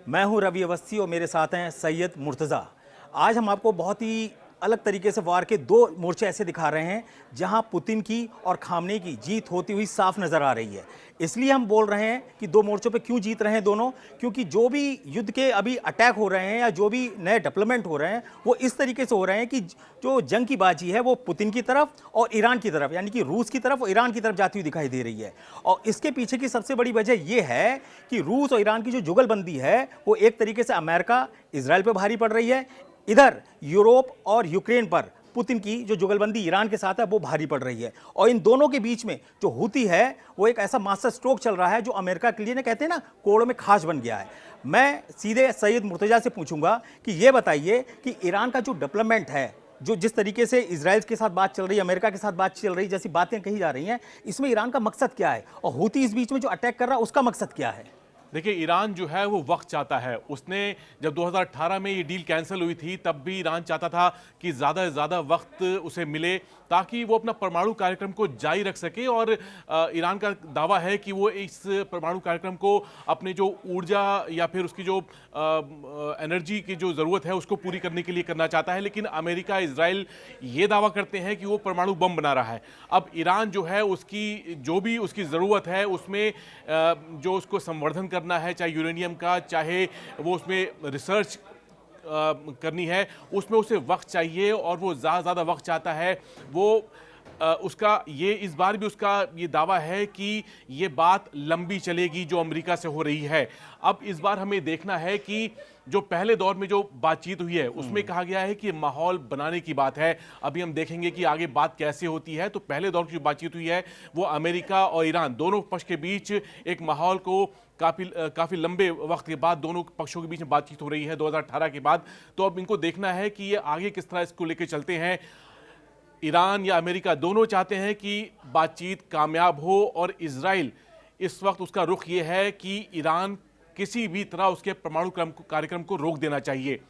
मैं हूं रवि अवस्थी और मेरे साथ हैं सैयद मुर्तज़ा। आज हम आपको बहुत ही अलग तरीके से वार के दो मोर्चे ऐसे दिखा रहे हैं जहां पुतिन की और खामनेई की जीत होती हुई साफ नज़र आ रही है। इसलिए हम बोल रहे हैं कि दो मोर्चों पे क्यों जीत रहे हैं दोनों, क्योंकि जो भी युद्ध के अभी अटैक हो रहे हैं या जो भी नए डेवलपमेंट हो रहे हैं वो इस तरीके से हो रहे हैं कि जो जंग की बाजी है वो पुतिन की तरफ और ईरान की तरफ, यानी कि रूस की तरफ और ईरान की तरफ जाती हुई दिखाई दे रही है। और इसके पीछे की सबसे बड़ी वजह यह है कि रूस और ईरान की जो जुगलबंदी है वो एक तरीके से अमेरिका इसराइल पर भारी पड़ रही है, इधर यूरोप और यूक्रेन पर पुतिन की जो जुगलबंदी ईरान के साथ है वो भारी पड़ रही है। और इन दोनों के बीच में जो हूती है वो एक ऐसा मास्टर स्ट्रोक चल रहा है जो अमेरिका के लिए ना, कहते हैं ना, कोड़ों में खास बन गया है। मैं सीधे सैयद मुर्तजा से पूछूंगा कि ये बताइए कि ईरान का जो डेवलपमेंट है, जो जिस तरीके से इजराइल के साथ बात चल रही है, अमेरिका के साथ बात चल रही है, जैसी बातें कही जा रही हैं, इसमें ईरान का मकसद क्या है और हूती इस बीच में जो अटैक कर रहा है उसका मकसद क्या है? देखिए, ईरान जो है वो वक्त चाहता है। उसने जब 2018 में ये डील कैंसिल हुई थी तब भी ईरान चाहता था कि ज़्यादा से ज़्यादा वक्त उसे मिले ताकि वो अपना परमाणु कार्यक्रम को जारी रख सके। और ईरान का दावा है कि वो इस परमाणु कार्यक्रम को अपने जो ऊर्जा या फिर उसकी जो एनर्जी की जो ज़रूरत है उसको पूरी करने के लिए करना चाहता है। लेकिन अमेरिका, इजराइल ये दावा करते हैं कि वो परमाणु बम बना रहा है। अब ईरान जो है उसकी जो भी उसकी ज़रूरत है उसमें जो उसको संवर्धन करना है, चाहे यूरेनियम का, चाहे वो उसमें रिसर्च करनी है, उसमें उसे वक्त चाहिए और वो ज़्यादा वक्त चाहता है। वो उसका ये इस बार भी उसका ये दावा है कि ये बात लंबी चलेगी जो अमेरिका से हो रही है। अब इस बार हमें देखना है कि जो पहले दौर में जो बातचीत हुई है उसमें कहा गया है कि माहौल बनाने की बात है। अभी हम देखेंगे कि आगे बात कैसे होती है। तो पहले दौर की जो बातचीत हुई है वो अमेरिका और ईरान दोनों पक्ष के बीच एक माहौल को काफ़ी लंबे वक्त के बाद दोनों पक्षों के बीच में बातचीत हो रही है 2018 के बाद। तो अब इनको देखना है कि ये आगे किस तरह इसको लेकर चलते हैं। ईरान या अमेरिका दोनों चाहते हैं कि बातचीत कामयाब हो और इजराइल इस वक्त उसका रुख ये है कि ईरान किसी भी तरह उसके परमाणु कार्यक्रम को रोक देना चाहिए।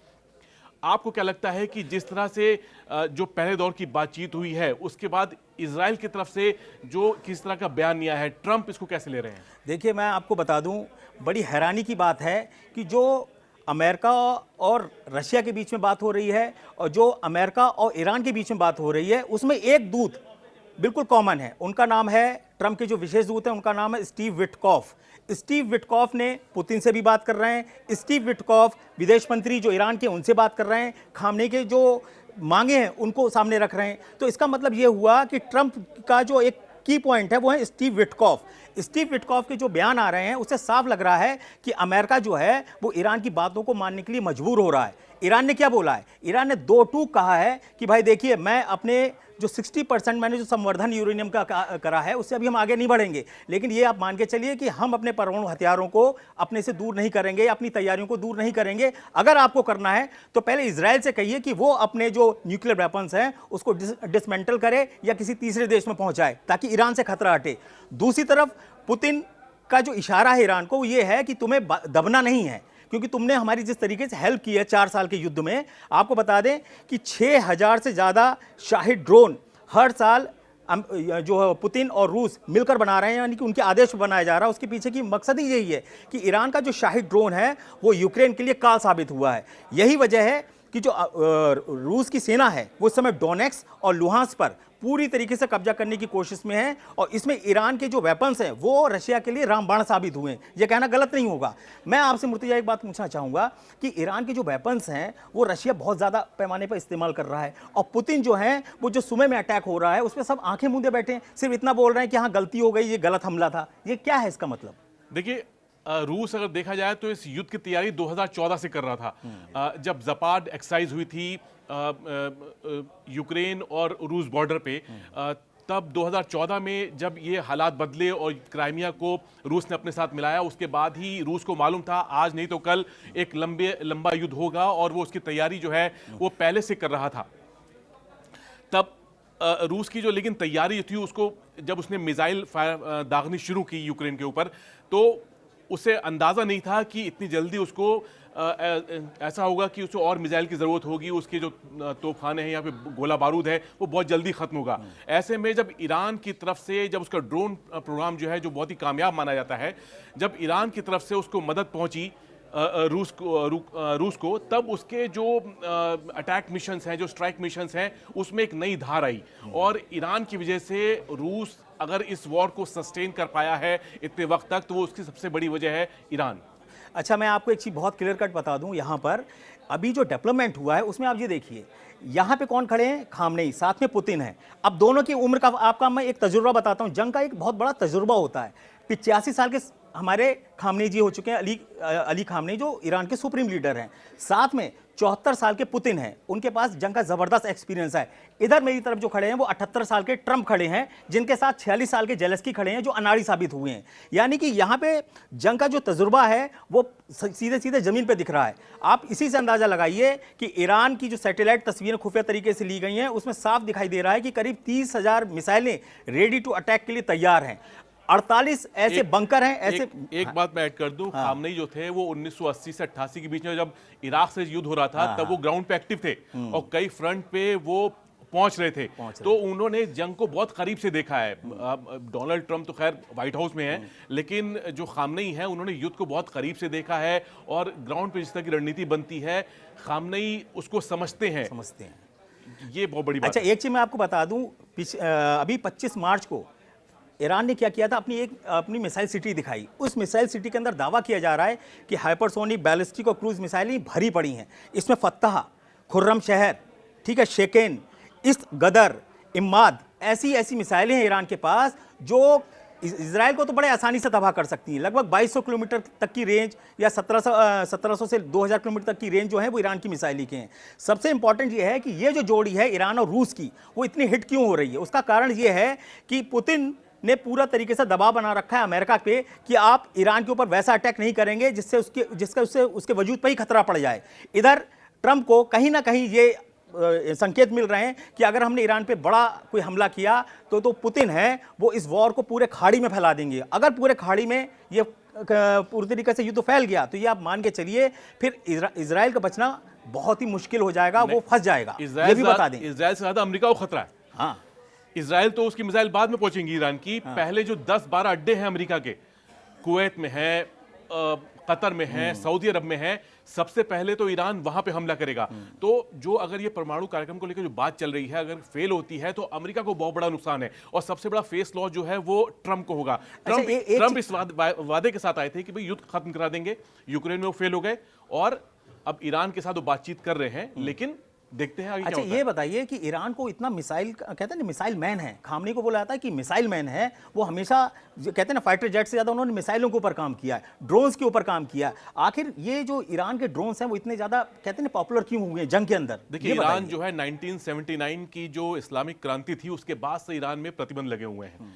आपको क्या लगता है कि जिस तरह से जो पहले दौर की बातचीत हुई है उसके बाद इजराइल की तरफ से जो किस तरह का बयान दिया है, ट्रंप इसको कैसे ले रहे हैं? देखिए, मैं आपको बता दूं, बड़ी हैरानी की बात है कि जो अमेरिका और रशिया के बीच में बात हो रही है और जो अमेरिका और ईरान के बीच में बात हो रही है उसमें एक दूत बिल्कुल कॉमन है। उनका नाम है, ट्रंप के जो विशेष दूत हैं उनका नाम है स्टीव विटकॉफ। स्टीव विटकॉफ ने पुतिन से भी बात कर रहे हैं। स्टीव विटकॉफ विदेश मंत्री जो ईरान के उनसे बात कर रहे हैं, खामनेई के जो मांगे हैं उनको सामने रख रहे हैं। तो इसका मतलब ये हुआ कि ट्रंप का जो एक की पॉइंट है वो है स्टीव विटकॉफ। स्टीव विटकॉफ के जो बयान आ रहे हैं उससे साफ लग रहा है कि अमेरिका जो है वो ईरान की बातों को मानने के लिए मजबूर हो रहा है। ईरान ने क्या बोला है? ईरान ने दो टूक कहा है कि भाई देखिए, मैं अपने जो 60% मैंने जो संवर्धन यूरेनियम का करा है उससे अभी हम आगे नहीं बढ़ेंगे, लेकिन ये आप मान के चलिए कि हम अपने परमाणु हथियारों को अपने से दूर नहीं करेंगे, अपनी तैयारियों को दूर नहीं करेंगे। अगर आपको करना है तो पहले इजराइल से कहिए कि वो अपने जो न्यूक्लियर वेपन्स हैं उसको डिसमेंटल करे या किसी तीसरे देश में पहुंचाए ताकि ईरान से खतरा हटे। दूसरी तरफ पुतिन का जो इशारा है ईरान को वो ये है कि तुम्हें दबना नहीं है, क्योंकि तुमने हमारी जिस तरीके से हेल्प की है 4 साल के युद्ध में। आपको बता दें कि 6000 से ज़्यादा शाहिद ड्रोन हर साल जो पुतिन और रूस मिलकर बना रहे हैं, यानी कि उनके आदेश पर बनाया जा रहा है। उसके पीछे की मकसद ही यही है कि ईरान का जो शाहिद ड्रोन है वो यूक्रेन के लिए काल साबित हुआ है। यही वजह है कि जो रूस की सेना है वो इस समय डोनेक्स और लुहांस पर पूरी तरीके से कब्जा करने की कोशिश में है। और इसमें ईरान के जो वेपन्स हैं वो रशिया के लिए रामबाण साबित हुए हैं। ये कहना गलत नहीं होगा। मैं आपसे मुर्तजा एक बात पूछना चाहूँगा कि ईरान के जो वेपन्स हैं वो रशिया बहुत ज़्यादा पैमाने पर इस्तेमाल कर रहा है और पुतिन जो है वो जो सुमे में अटैक हो रहा है उस पर सब आंखें मूंदे बैठे हैं, सिर्फ इतना बोल रहे हैं कि हाँ गलती हो गई, ये गलत हमला था। ये क्या है इसका मतलब? देखिए, रूस अगर देखा जाए तो इस युद्ध की तैयारी 2014 से कर रहा था। जब जपाड एक्सरसाइज हुई थी यूक्रेन और रूस बॉर्डर पे, तब 2014 में जब ये हालात बदले और क्राइमिया को रूस ने अपने साथ मिलाया, उसके बाद ही रूस को मालूम था आज नहीं तो कल एक लंबा युद्ध होगा और वो उसकी तैयारी जो है वो पहले से कर रहा था। तब रूस की जो लेकिन तैयारी थी उसको जब उसने मिसाइल फायर दागनी शुरू की यूक्रेन के ऊपर, तो उसे अंदाज़ा नहीं था कि इतनी जल्दी उसको ऐसा होगा कि उसे और मिसाइल की ज़रूरत होगी, उसके जो तोपखाने हैं या फिर गोला बारूद है वो बहुत जल्दी ख़त्म होगा। ऐसे में जब ईरान की तरफ से जब उसका ड्रोन प्रोग्राम जो है जो बहुत ही कामयाब माना जाता है, जब ईरान की तरफ से उसको मदद पहुंची रूस को, तब उसके जो अटैक मिशंस हैं, जो स्ट्राइक मिशंस हैं, उसमें एक नई धार आई। और ईरान की वजह से रूस अगर इस वॉर को सस्टेन कर पाया है इतने वक्त तक, तो वो उसकी सबसे बड़ी वजह है ईरान। अच्छा, मैं आपको एक चीज़ बहुत क्लियर कट बता दूं, यहाँ पर अभी जो डेवलपमेंट हुआ है उसमें आप ये देखिए, यहाँ पे कौन खड़े हैं? खामनेई, साथ में पुतिन है। अब दोनों की उम्र का आपका मैं एक तजुर्बा बताता हूँ। जंग का एक बहुत बड़ा तजुर्बा होता है। 85 साल के हमारे खामनेई जी हो चुके हैं, अली खामनेई, जो ईरान के सुप्रीम लीडर हैं। साथ में 74 साल के पुतिन हैं, उनके पास जंग का ज़बरदस्त एक्सपीरियंस है। इधर मेरी तरफ जो खड़े हैं वो 78 साल के ट्रंप खड़े हैं, जिनके साथ 46 साल के जेलेंस्की खड़े हैं, जो अनाड़ी साबित हुए हैं। यानी कि यहाँ पे जंग का जो तजुर्बा है वो सीधे सीधे ज़मीन पे दिख रहा है। आप इसी से अंदाज़ा लगाइए कि ईरान की जो सैटेलाइट तस्वीरें खुफिया तरीके से ली गई हैं, उसमें साफ दिखाई दे रहा है कि करीब 30,000 मिसाइलें रेडी टू अटैक के लिए तैयार हैं। 48 ऐसे बंकर हैं, ऐसे एक बात मैं ऐड कर दूं, खामनेई जो थे वो 1980 से 88 के बीच में जब इराक से युद्ध हो रहा था, तब वो ग्राउंड पे एक्टिव थे और कई फ्रंट पे वो पहुंच रहे थे। तो उन्होंने जंग को बहुत करीब से देखा है। डोनाल्ड ट्रंप तो खैर व्हाइट हाउस में है, लेकिन जो खामनेई है उन्होंने युद्ध को बहुत करीब से देखा है और ग्राउंड पे जिस तरह की रणनीति बनती है, खामनेई उसको समझते हैं। ये बहुत बड़ी बात। अच्छा, एक चीज मैं आपको बता दूं, अभी 25 मार्च को ईरान ने क्या किया था, अपनी मिसाइल सिटी दिखाई। उस मिसाइल सिटी के अंदर दावा किया जा रहा है कि हाइपरसोनिक, बैलिस्टिक और क्रूज मिसाइलें भरी पड़ी हैं। इसमें फत्तह, खुर्रम शहर, ठीक है, शेकेन, इस्ट गदर, इम्माद, ऐसी ऐसी मिसाइलें हैं ईरान के पास जो इजराइल को तो बड़े आसानी से तबाह कर सकती हैं। लगभग 2200 किलोमीटर तक की रेंज या 1700 से 2000 किलोमीटर तक की रेंज जो है वो ईरान की मिसाइल की हैं। सबसे इंपॉर्टेंट ये है कि ये जो जोड़ी है ईरान और रूस की, वो इतनी हिट क्यों हो रही है? उसका कारण ये है कि पुतिन ने पूरा तरीके से दबाव बना रखा है अमेरिका पे कि आप ईरान के ऊपर वैसा अटैक नहीं करेंगे जिससे उसके वजूद पर ही खतरा पड़ जाए। इधर ट्रंप को कहीं ना कहीं ये संकेत मिल रहे हैं कि अगर हमने ईरान पे बड़ा कोई हमला किया तो पुतिन है वो इस वॉर को पूरे खाड़ी में फैला देंगे। अगर पूरे खाड़ी में ये पूरी तरीके से युद्ध फैल गया तो ये आप मान के चलिए फिर इजराइल का बचना बहुत ही मुश्किल हो जाएगा, वो फंस जाएगा। ये भी बता दें, इजराइल से ज्यादा अमेरिका को खतरा है। हाँ, इजराइल तो उसकी मिसाइल बाद में पहुंचेंगी ईरान की। पहले जो 10-12 अड्डे हैं अमेरिका के, कुवैत में है, कतर में है, सऊदी अरब में है, सबसे पहले तो ईरान वहां पे हमला करेगा। तो जो अगर ये परमाणु कार्यक्रम को लेकर जो बात चल रही है, अगर फेल होती है तो अमेरिका को बहुत बड़ा नुकसान है और सबसे बड़ा फेस लॉस जो है वो ट्रंप को होगा। ट्रंप इस वादे के साथ आए थे कि भाई युद्ध खत्म करा देंगे, यूक्रेन में वो फेल हो गए और अब ईरान के साथ वो बातचीत कर रहे हैं, लेकिन देखते हैं आगे क्या होता है। ये बताइए कि ईरान को इतना मिसाइल, कहते हैं ना मिसाइल मैन है, खामनेई को बोला जाता है कि मिसाइल मैन है। वो हमेशा कहते हैं ना फाइटर जेट से ज़्यादा उन्होंने मिसाइलों के ऊपर काम किया है, ड्रोन्स के ऊपर काम किया है। आखिर ये जो ईरान के ड्रोन्स हैं वो इतने ज़्यादा कहते हैं ना पॉपुलर क्यों हुए हैं जंग के अंदर? देखिए, ईरान जो है 1979 की जो इस्लामिक क्रांति थी उसके बाद से ईरान में प्रतिबंध लगे हुए हैं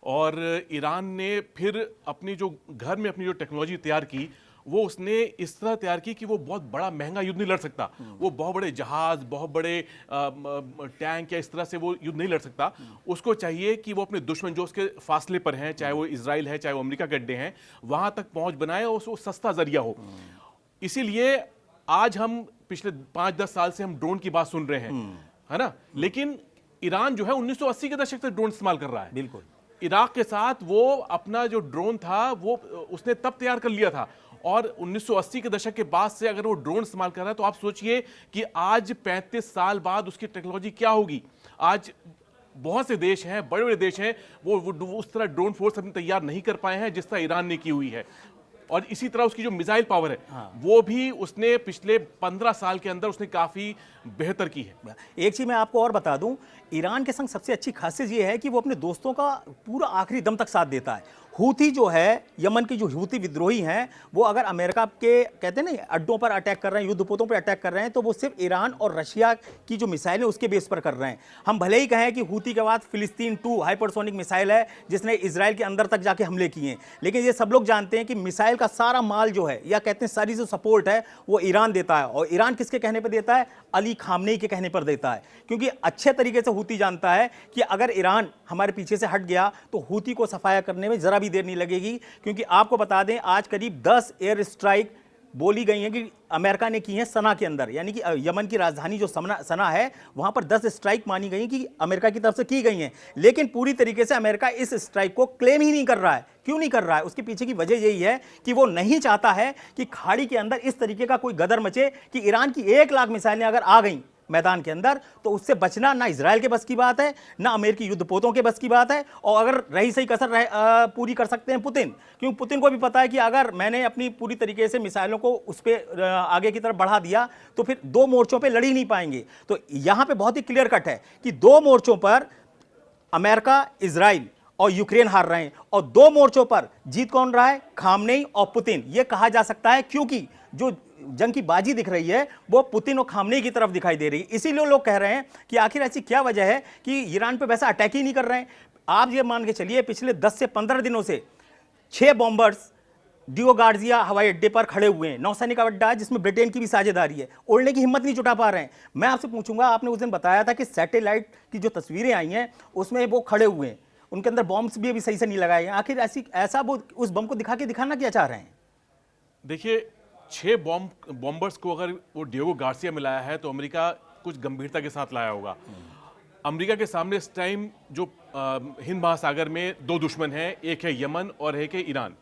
और ईरान ने फिर अपनी जो घर में अपनी जो टेक्नोलॉजी तैयार की वो उसने इस तरह तैयार की कि वो बहुत बड़ा महंगा युद्ध नहीं लड़ सकता। वो बहुत बड़े जहाज, बहुत बड़े टैंक या इस तरह से वो युद्ध नहीं लड़ सकता। उसको चाहिए कि वो अपने दुश्मन जो उसके फासले पर हैं, चाहे वो इजराइल है, चाहे वो अमेरिका के अड्डे हैं, वहां तक पहुंच बनाए और उसको सस्ता जरिया हो। इसीलिए आज हम पिछले 5-10 साल से हम ड्रोन की बात सुन रहे हैं, है ना, लेकिन ईरान जो है 1980 के दशक से ड्रोन इस्तेमाल कर रहा है। बिल्कुल, इराक के साथ वो अपना जो ड्रोन था वो उसने तब तैयार कर लिया था और 1980 के दशक के बाद से अगर वो ड्रोन इस्तेमाल कर रहा है तो आप सोचिए कि आज 35 साल बाद उसकी टेक्नोलॉजी क्या होगी। आज बहुत से देश हैं, बड़े बड़े देश हैं, वो उस तरह ड्रोन फोर्स अपनी तैयार नहीं कर पाए हैं जिस तरह ईरान ने की हुई है। और इसी तरह उसकी जो मिसाइल पावर है वो भी उसने पिछले 15 साल के अंदर उसने काफी बेहतर की है। एक चीज मैं आपको और बता दूं, ईरान के संग सबसे अच्छी खासियत ये है कि वो अपने दोस्तों का पूरा आखिरी दम तक साथ देता है। हूती जो है, यमन की जो हूती विद्रोही हैं, वो अगर अमेरिका के कहते हैं ना अड्डों पर अटैक कर रहे हैं, युद्धपोतों पर अटैक कर रहे हैं, तो वो सिर्फ ईरान और रशिया की जो मिसाइल है उसके बेस पर कर रहे हैं। हम भले ही कहें कि हूती के बाद फिलिस्तीन 2 हाइपरसोनिक मिसाइल है जिसने इजराइल के अंदर तक जाके हमले किए हैं, लेकिन ये सब लोग जानते हैं कि मिसाइल का सारा माल जो है या कहते हैं सारी जो सपोर्ट है वो ईरान देता है। और ईरान किसके कहने पर देता है? अली खामनेई के कहने पर देता है, क्योंकि अच्छे तरीके से हूती जानता है कि अगर ईरान हमारे पीछे से हट गया तो हूती को सफाया करने में जरा भी देर नहीं लगेगी। क्योंकि आपको बता दें आज करीब 10 एयर स्ट्राइक बोली गई हैं कि अमेरिका ने की हैं सना के अंदर, यानी कि यमन की राजधानी जो सना है वहां पर 10 स्ट्राइक मानी गई कि अमेरिका की तरफ से की गई हैं। लेकिन पूरी तरीके से अमेरिका इस स्ट्राइक को क्लेम ही नहीं कर रहा है। क्यों नहीं कर रहा है? उसके पीछे की वजह यही है कि वो नहीं चाहता है कि खाड़ी के अंदर इस तरीके का कोई गदर मचे कि ईरान की 1 लाख मिसाइलें अगर आ गई मैदान के अंदर तो उससे बचना ना इजराइल के बस की बात है, ना अमेरिकी युद्धपोतों के बस की बात है। और अगर रही सही कसर पूरी कर सकते हैं पुतिन, क्योंकि पुतिन को भी पता है कि अगर मैंने अपनी पूरी तरीके से मिसाइलों को उस पर आगे की तरफ बढ़ा दिया तो फिर 2 मोर्चों पे लड़ ही नहीं पाएंगे। तो यहां पे बहुत ही क्लियर कट है कि 2 मोर्चों पर अमेरिका, इजराइल और यूक्रेन हार रहे हैं, और 2 मोर्चों पर जीत कौन रहा है? खामनेई और पुतिन। यह कहा जा सकता है क्योंकि जो जंग की बाजी दिख रही है वो पुतिन और खामनेई की तरफ दिखाई दे रही है। इसीलिए लोग कह रहे हैं कि आखिर ऐसी क्या वजह है कि ईरान पे वैसा अटैक ही नहीं कर रहे हैं। आप ये मान के चलिए पिछले 10 से 15 दिनों से 6 बॉम्बर्स डियो गार्जिया हवाई अड्डे पर खड़े हुए हैं। नौसैनिक अड्डा है जिसमें ब्रिटेन की भी साझेदारी है, उड़ने की हिम्मत नहीं जुटा पा रहे हैं। मैं आपसे पूछूंगा, आपने उस दिन बताया था कि सैटेलाइट की जो तस्वीरें आई हैं उसमें वो खड़े हुए हैं, उनके अंदर बॉम्ब्स भी अभी सही से नहीं लगाए हैं। आखिर ऐसा वो उस बम को दिखाना क्या चाह रहे हैं? देखिए, 6 बॉम्बर्स को अगर वो डियोगो गार्सिया में लाया है तो अमेरिका कुछ गंभीरता के साथ लाया होगा। अमेरिका के सामने इस टाइम जो हिंद महासागर में 2 दुश्मन हैं, एक है यमन और एक है ईरान।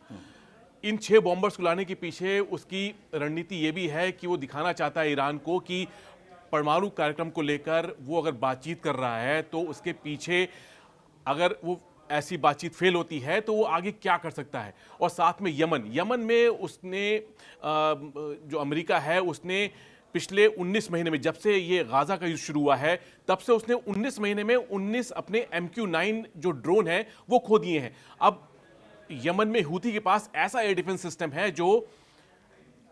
इन 6 बॉम्बर्स को लाने के पीछे उसकी रणनीति ये भी है कि वो दिखाना चाहता है ईरान को कि परमाणु कार्यक्रम को लेकर वो अगर बातचीत कर रहा है तो उसके पीछे अगर वो ऐसी बातचीत फेल होती है तो वो आगे क्या कर सकता है। और साथ में यमन में उसने जो अमेरिका है उसने पिछले 19 महीने में, जब से ये गाजा का युद्ध शुरू हुआ है तब से उसने 19 महीने में 19 अपने MQ-9 जो ड्रोन है वो खो दिए हैं। अब यमन में हूथी के पास ऐसा एयर डिफेंस सिस्टम है जो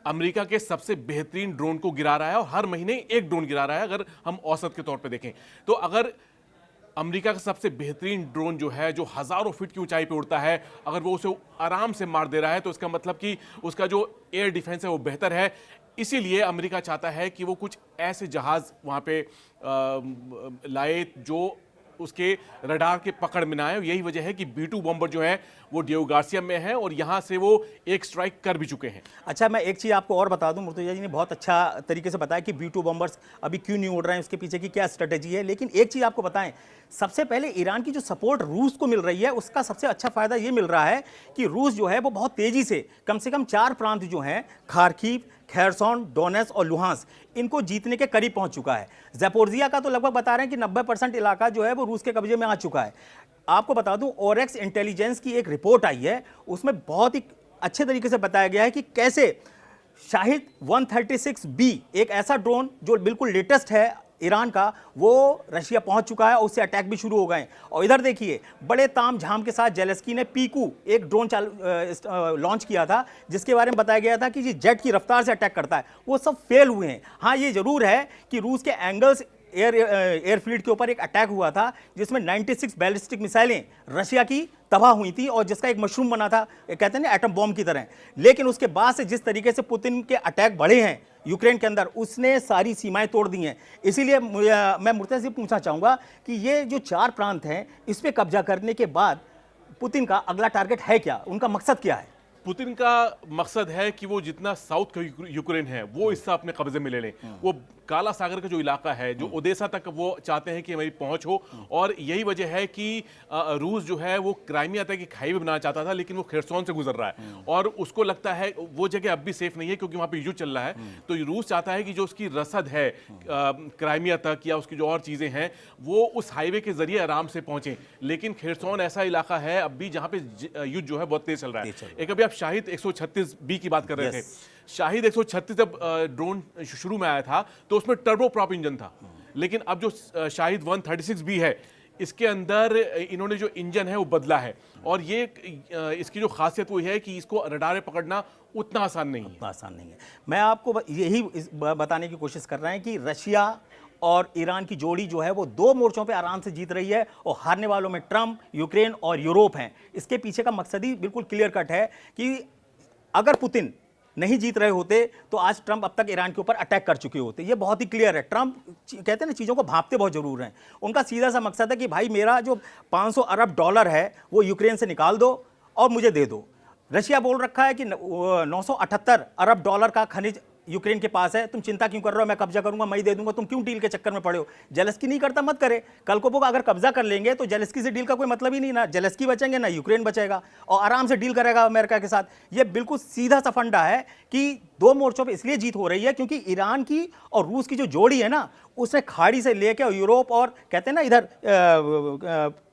अमेरिका के सबसे बेहतरीन ड्रोन को गिरा रहा है, और हर महीने एक ड्रोन गिरा रहा है अगर हम औसत के तौर पे देखें तो। अगर अमेरिका का सबसे बेहतरीन ड्रोन जो है, जो हजारों फीट की ऊंचाई पे उड़ता है, अगर वो उसे आराम से मार दे रहा है तो इसका मतलब कि उसका जो एयर डिफेंस है वो बेहतर है। इसीलिए अमेरिका चाहता है कि वो कुछ ऐसे जहाज वहां पे लाए जो उसके रडार के पकड़ में ना आए। यही वजह है कि B-2 बॉम्बर जो है वो डियोगो गार्सिया में है और यहां से वो एक स्ट्राइक कर भी चुके हैं। अच्छा, मैं एक चीज़ आपको और बता दूं, मुर्तजा जी ने बहुत अच्छा तरीके से बताया कि B-2 बॉम्बर्स अभी क्यों नहीं उड़ रहे हैं, उसके पीछे की क्या स्ट्रेटेजी है। लेकिन एक चीज़ आपको बताएं, सबसे पहले ईरान की जो सपोर्ट रूस को मिल रही है उसका सबसे अच्छा फायदा ये मिल रहा है कि रूस जो है वो बहुत तेजी से कम 4 प्रांत जो हैं, खार्किव, खेरसोन, डोनेट्स्क और लुहांस्क, इनको जीतने के करीब पहुंच चुका है। ज़ैपोरिज़िया का तो लगभग बता रहे हैं कि 90% इलाका जो है वो रूस के कब्जे में आ चुका है। आपको बता दूं, ओरेक्स इंटेलिजेंस की एक रिपोर्ट आई है, उसमें बहुत ही अच्छे तरीके से बताया गया है कि कैसे शाहिद 136B, एक ऐसा ड्रोन जो बिल्कुल लेटेस्ट है ईरान का, वो रशिया पहुंच चुका है और उससे अटैक भी शुरू हो गए। और इधर देखिए, बड़े ताम झाम के साथ जेलेस्की ने पीकू एक ड्रोन लॉन्च किया था जिसके बारे में बताया गया था कि ये जेट की रफ्तार से अटैक करता है। वो सब फेल हुए हैं। हाँ, ये जरूर है कि रूस के एंगल्स एयरफील्ड के ऊपर एक अटैक हुआ था जिसमें 96 बैलिस्टिक मिसाइलें रशिया की तबाह हुई थी और जिसका एक मशरूम बना था, कहते हैं ना एटम बॉम्ब की तरह। लेकिन उसके बाद से जिस तरीके से पुतिन के अटैक बढ़े हैं यूक्रेन के अंदर, उसने सारी सीमाएं तोड़ दी हैं। इसीलिए मैं मुर्तज़ा से पूछना चाहूँगा कि ये जो 4 प्रांत हैं इस पर कब्जा करने के बाद पुतिन का अगला टारगेट है क्या, उनका मकसद क्या है? पुतिन का मकसद है कि वो जितना साउथ का यूक्रेन है वो हिस्सा अपने कब्जे में ले लें। वो काला सागर का जो इलाका है, जो ओडेसा तक, वो चाहते हैं कि हमारी पहुंच हो। और यही वजह है कि रूस जो है वो क्राइमिया तक एक हाईवे बनाना चाहता था, लेकिन वो खेरसोन से गुजर रहा है और उसको लगता है वो जगह अब भी सेफ नहीं है क्योंकि वहां पे युद्ध चल रहा है। तो रूस चाहता है कि जो उसकी रसद है क्राइमिया तक या उसकी जो और चीजें हैं वो उस हाईवे के जरिए आराम से पहुंचे। लेकिन खेरसोन ऐसा इलाका है अब भी जहां पे युद्ध जो है बहुत तेज चल रहा है। एक अभी आप शाहिद 136B की बात कर रहे थे। शाहिद 136 जब ड्रोन शुरू में आया था तो उसमें टर्बो प्रॉप इंजन था, लेकिन अब जो शाहिद 136B है इसके अंदर इन्होंने जो इंजन है वो बदला है। और ये इसकी जो खासियत वो है कि इसको रडार पकड़ना उतना आसान नहीं है। आसान नहीं है। मैं आपको यही बताने की कोशिश कर रहे हैं कि रशिया और ईरान की जोड़ी जो है वो 2 मोर्चों पे आराम से जीत रही है और हारने वालों में ट्रंप, यूक्रेन और यूरोप हैं। इसके पीछे का मकसद ही बिल्कुल क्लियर कट है कि अगर पुतिन नहीं जीत रहे होते तो आज ट्रंप अब तक ईरान के ऊपर अटैक कर चुके होते। ये बहुत ही क्लियर है। ट्रंप कहते हैं ना, चीज़ों को भांपते बहुत जरूर हैं। उनका सीधा सा मकसद है कि भाई मेरा जो $500 अरब है वो यूक्रेन से निकाल दो और मुझे दे दो। रशिया बोल रखा है कि 978 अरब डॉलर का खनिज यूक्रेन के पास है, तुम चिंता क्यों कर रहे हो, मैं कब्जा करूंगा, मैं ही दे दूंगा, तुम क्यों डील के चक्कर में पड़े हो। जेलेंस्की नहीं करता, मत करे। कल को वो अगर कब्जा कर लेंगे तो जेलेंस्की से डील का कोई मतलब ही नहीं, ना जेलेंस्की बचेंगे ना यूक्रेन बचेगा, और आराम से डील करेगा अमेरिका के साथ। ये बिल्कुल सीधा सा फंडा है कि दो मोर्चों पे इसलिए जीत हो रही है क्योंकि ईरान की और रूस की जो जोड़ी है ना, उसने खाड़ी से लेकर और यूरोप और कहते हैं ना इधर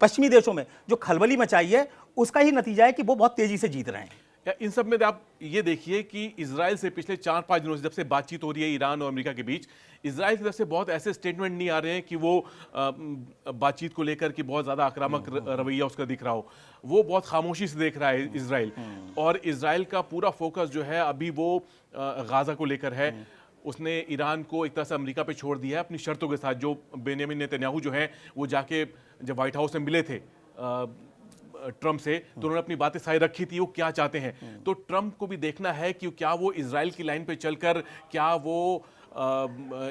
पश्चिमी देशों में जो खलबली मचाई है, उसका ही नतीजा है कि वो बहुत तेजी से जीत रहे हैं। इन सब में आप ये देखिए कि इजराइल से पिछले 4-5 दिनों से जब से बातचीत हो रही है ईरान और अमेरिका के बीच, इजराइल की तरफ से बहुत ऐसे स्टेटमेंट नहीं आ रहे हैं कि वो बातचीत को लेकर कि बहुत ज़्यादा आक्रामक रवैया उसका दिख रहा हो। वो बहुत खामोशी से देख रहा है इजराइल, और इजराइल का पूरा फोकस जो है अभी वो गाज़ा को लेकर है। उसने ईरान को एक तरह से अमेरिका पे छोड़ दिया है अपनी शर्तों के साथ। जो बेंयामिन नेतन्याहू जो हैं वो जाके जब व्हाइट हाउस में मिले थे ट्रम्प से, तो उन्होंने अपनी बातें सारी रखी थी वो क्या चाहते हैं। तो ट्रम्प को भी देखना है कि क्या वो इजराइल की लाइन पे चलकर क्या वो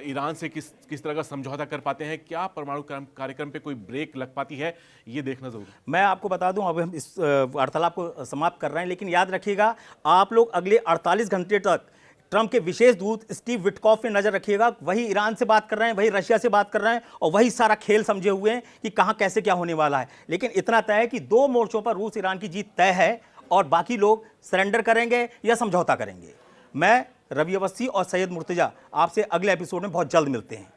ईरान से किस तरह का समझौता कर पाते हैं, क्या परमाणु कार्यक्रम पे कोई ब्रेक लग पाती है, ये देखना जरूरी है। मैं आपको बता दूं, अब हम इस वार्तालाप को समाप्त कर रहे हैं, लेकिन याद रखिएगा आप लोग अगले 48 घंटे तक ट्रंप के विशेष दूत स्टीव विटकॉफ पे नजर रखिएगा। वही ईरान से बात कर रहे हैं, वही रशिया से बात कर रहे हैं, और वही सारा खेल समझे हुए हैं कि कहां कैसे क्या होने वाला है। लेकिन इतना तय है कि दो मोर्चों पर रूस ईरान की जीत तय है, और बाकी लोग सरेंडर करेंगे या समझौता करेंगे। मैं रवि अवस्थी और सैयद मुर्तजा आपसे अगले एपिसोड में बहुत जल्द मिलते हैं।